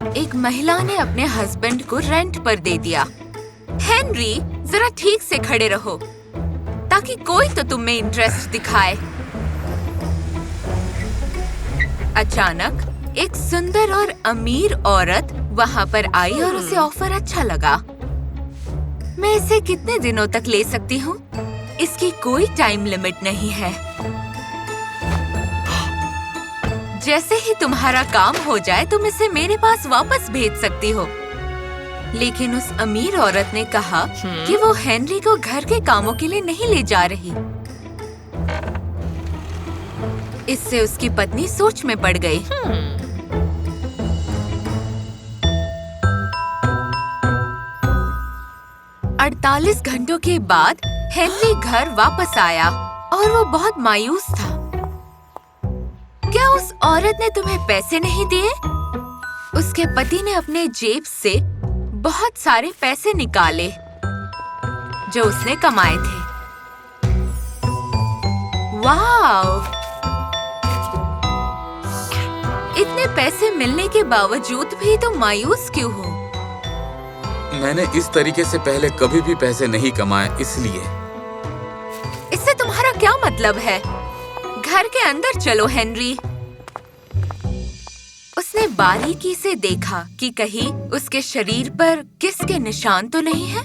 एक महिला ने अपने हस्बैंड को रेंट पर दे दिया। हेनरी, जरा ठीक से खड़े रहो ताकि कोई तो तुम में इंटरेस्ट दिखाए। अचानक एक सुंदर और अमीर औरत वहाँ पर आई और उसे ऑफर अच्छा लगा। मैं इसे कितने दिनों तक ले सकती हूँ? इसकी कोई टाइम लिमिट नहीं है। जैसे ही तुम्हारा काम हो जाए तुम इसे मेरे पास वापस भेज सकती हो। लेकिन उस अमीर औरत ने कहा कि वो हेनरी को घर के कामों के लिए नहीं ले जा रही। इससे उसकी पत्नी सोच में पड़ गई। 48 घंटों के बाद हेनरी घर वापस आया और वो बहुत मायूस था। क्या उस औरत ने तुम्हें पैसे नहीं दिए? उसके पति ने अपने जेब से बहुत सारे पैसे निकाले जो उसने कमाए थे। वाव! इतने पैसे मिलने के बावजूद भी तुम मायूस क्यों हो? मैंने इस तरीके से पहले कभी भी पैसे नहीं कमाए, इसलिए। इससे तुम्हारा क्या मतलब है? घर के अंदर चलो हेनरी। उसने बारीकी से देखा कि कहीं उसके शरीर पर किसके निशान तो नहीं है,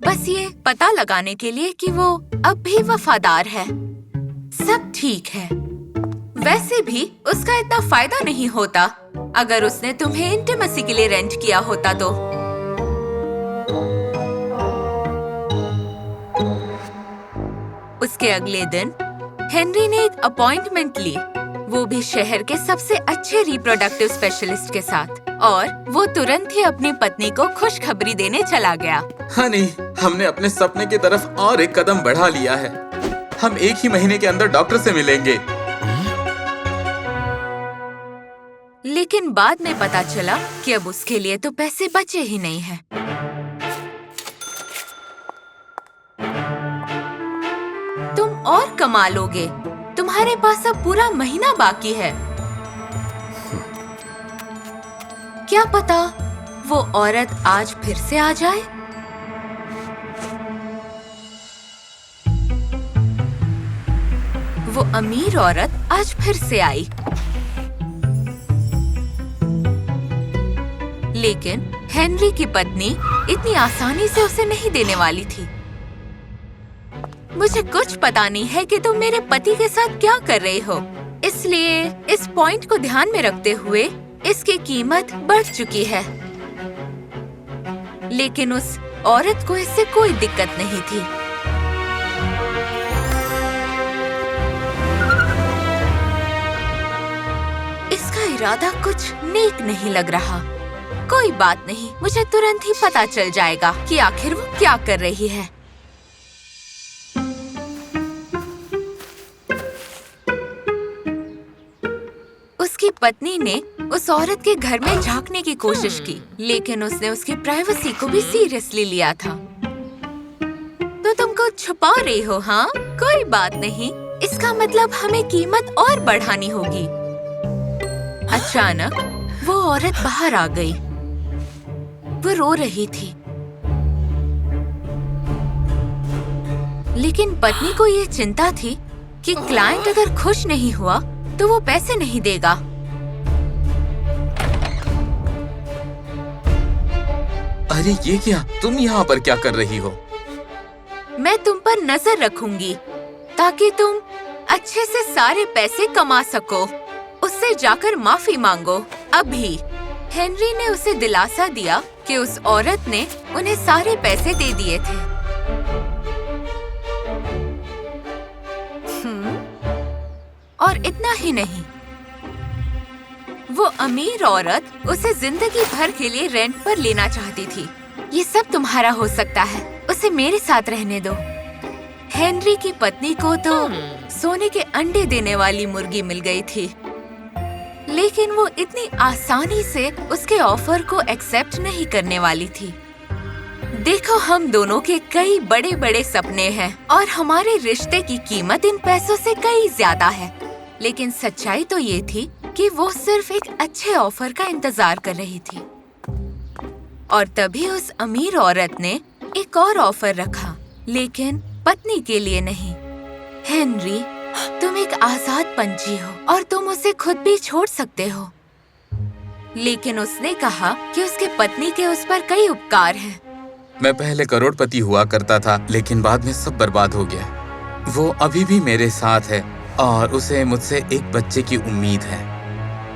बस ये पता लगाने के लिए कि वो अब भी वफादार है। सब ठीक है। वैसे भी उसका इतना फायदा नहीं होता अगर उसने तुम्हें इंटीमेसी के लिए रेंट किया होता तो। उसके अगले दिन हेनरी ने एक अपॉइंटमेंट ली, वो भी शहर के सबसे अच्छे रिप्रोडक्टिव स्पेशलिस्ट के साथ, और वो तुरंत ही अपनी पत्नी को खुशखबरी देने चला गया। हनी, हमने अपने सपने की तरफ और एक कदम बढ़ा लिया है। हम 1 ही महीने के अंदर डॉक्टर से मिलेंगे। लेकिन बाद में पता चला कि अब उसके लिए तो पैसे बचे ही नहीं हैं। तुम और कमा लोगे। तुम्हारे पास अब पूरा महीना बाकी है। क्या पता वो औरत आज फिर से आ जाए। वो अमीर औरत आज फिर से आई, लेकिन हेनरी की पत्नी इतनी आसानी से उसे नहीं देने वाली थी। मुझे कुछ पता नहीं है कि तुम मेरे पति के साथ क्या कर रहे हो, इसलिए इस पॉइंट को ध्यान में रखते हुए इसकी कीमत बढ़ चुकी है। लेकिन उस औरत को इससे कोई दिक्कत नहीं थी। इसका इरादा कुछ नेक नहीं लग रहा। कोई बात नहीं, मुझे तुरंत ही पता चल जाएगा कि आखिर वो क्या कर रही है। उसकी पत्नी ने उस औरत के घर में झांकने की कोशिश की, लेकिन उसने उसकी प्राइवेसी को भी सीरियसली लिया था। तो तुम कुछ छुपा रही हो? हाँ, कोई बात नहीं, इसका मतलब हमें कीमत और बढ़ानी होगी। अचानक वो औरत बाहर आ गई। वो रो रही थी, लेकिन पत्नी को ये चिंता थी कि क्लाइंट अगर खुश नहीं हुआ तो वो पैसे नहीं देगा। अरे ये क्या? तुम यहाँ पर क्या कर रही हो? मैं तुम पर नजर रखूंगी ताकि तुम अच्छे से सारे पैसे कमा सको। उससे जाकर माफी मांगो अभी। हेनरी ने उसे दिलासा दिया कि उस औरत ने उन्हें सारे पैसे दे दिए थे। और इतना ही नहीं, वो अमीर औरत उसे जिंदगी भर के लिए रेंट पर लेना चाहती थी। ये सब तुम्हारा हो सकता है, उसे मेरे साथ रहने दो। हेनरी की पत्नी को तो सोने के अंडे देने वाली मुर्गी मिल गई थी, लेकिन वो इतनी आसानी से उसके ऑफर को एक्सेप्ट नहीं करने वाली थी। देखो, हम दोनों के कई बड़े बड़े सपने हैं और हमारे रिश्ते की कीमत इन पैसों से कई ज्यादा है। लेकिन सच्चाई तो ये थी कि वो सिर्फ एक अच्छे ऑफर का इंतजार कर रही थी। और तभी उस अमीर औरत ने एक और ऑफर रखा, लेकिन पत्नी के लिए नहीं। हेनरी, तुम एक आजाद पंछी हो और तुम उसे खुद भी छोड़ सकते हो। लेकिन उसने कहा कि उसके पत्नी के उस पर कई उपकार हैं। मैं पहले करोड़पति हुआ करता था, लेकिन बाद में सब बर्बाद हो गया। वो अभी भी मेरे साथ है और उसे मुझसे एक बच्चे की उम्मीद है।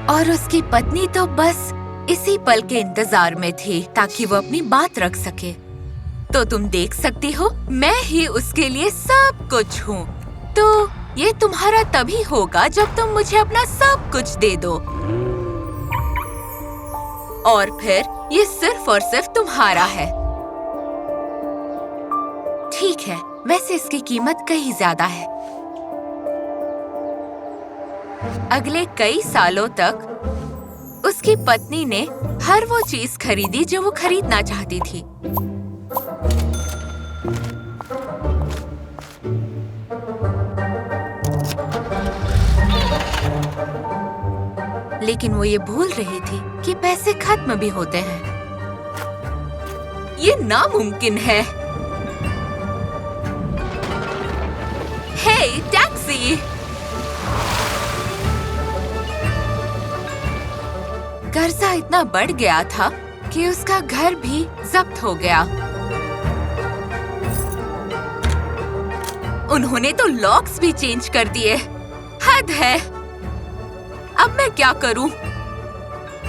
और उसकी पत्नी तो बस इसी पल के इंतजार में थी ताकि वो अपनी बात रख सके। तो तुम देख सकती हो, मैं ही उसके लिए सब कुछ हूँ। तो ये तुम्हारा तभी होगा जब तुम मुझे अपना सब कुछ दे दो, और फिर ये सिर्फ और सिर्फ तुम्हारा है। ठीक है, वैसे इसकी कीमत कहीं ज्यादा है। अगले कई सालों तक उसकी पत्नी ने हर वो चीज खरीदी जो वो खरीदना चाहती थी। लेकिन वो ये भूल रही थी कि पैसे खत्म भी होते हैं। ये नामुमकिन है। हे, टैक्सी! कर्जा इतना बढ़ गया था कि उसका घर भी जब्त हो गया। उन्होंने तो लॉक्स भी चेंज कर दिए। हद है। अब मैं क्या करूं?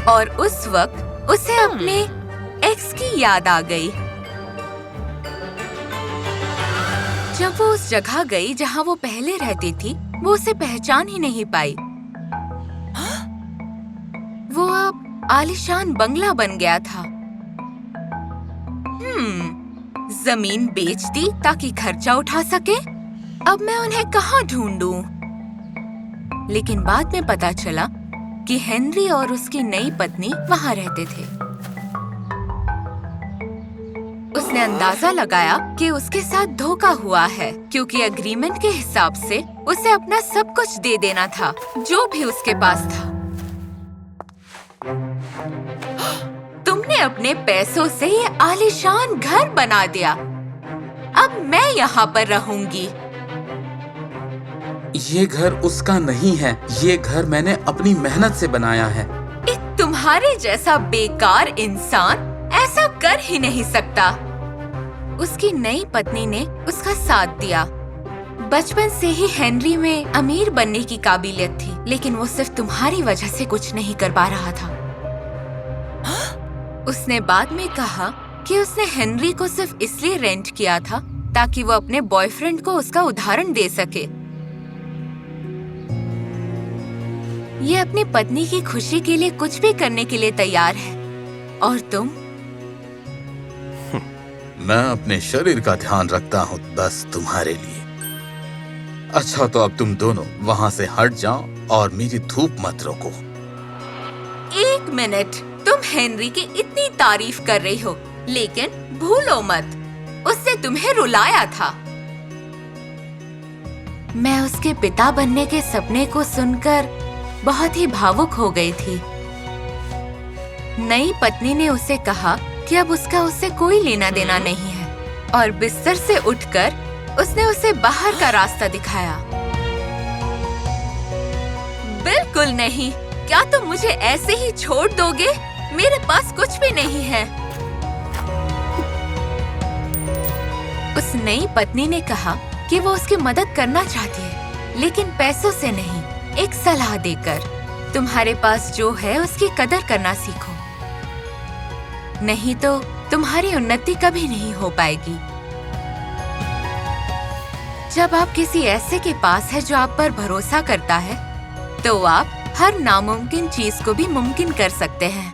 और उस वक्त उसे अपने एक्स की याद आ गई। जब वो उस जगह गई जहां वो पहले रहती थी, वो उसे पहचान ही नहीं पाई। वो अब आलीशान बंगला बन गया था। जमीन बेच दी ताकि खर्चा उठा सके। अब मैं उन्हें कहाँ ढूंढूं? लेकिन बाद में पता चला कि हेनरी और उसकी नई पत्नी वहाँ रहते थे। उसने अंदाजा लगाया कि उसके साथ धोखा हुआ है, क्योंकि एग्रीमेंट के हिसाब से उसे अपना सब कुछ दे देना था, जो भी उसके पास था। तुमने अपने पैसों से ये आलीशान घर बना दिया। अब मैं यहाँ पर रहूंगी। ये घर उसका नहीं है। ये घर मैंने अपनी मेहनत से बनाया है। एक तुम्हारे जैसा बेकार इंसान ऐसा कर ही नहीं सकता। उसकी नई पत्नी ने उसका साथ दिया। बचपन से ही हेनरी में अमीर बनने की काबिलियत थी, लेकिन वो सिर्फ तुम्हारी वजह से कुछ नहीं कर पा रहा था। उसने बाद में कहा कि उसने हेनरी को सिर्फ इसलिए रेंट किया था ताकि वो अपने बॉयफ्रेंड को उसका उदाहरण दे सके। ये अपनी पत्नी की खुशी के लिए कुछ भी करने के लिए तैयार है। और तुम? मैं अपने शरीर का ध्यान रखता हूँ बस तुम्हारे लिए। अच्छा, तो अब तुम दोनों वहाँ से हट जाओ और मेरी धूप मत रोको। एक मिनट, तुम हेनरी की इतनी तारीफ कर रही हो, लेकिन भूलो मत, उसने तुम्हें रुलाया था। मैं उसके पिता बनने के सपने को सुनकर बहुत ही भावुक हो गई थी। नई पत्नी ने उसे कहा कि अब उसका उससे कोई लेना देना नहीं है, और बिस्तर से उठकर उसने उसे बाहर का रास्ता दिखाया। बिल्कुल नहीं। क्या तुम मुझे ऐसे ही छोड़ दोगे? मेरे पास कुछ भी नहीं है। उस नई पत्नी ने कहा कि वो उसकी मदद करना चाहती है, लेकिन पैसों से नहीं, एक सलाह देकर। तुम्हारे पास जो है उसकी कदर करना सीखो, नहीं तो तुम्हारी उन्नति कभी नहीं हो पाएगी। जब आप किसी ऐसे के पास है जो आप पर भरोसा करता है, तो आप हर नामुमकिन चीज को भी मुमकिन कर सकते हैं।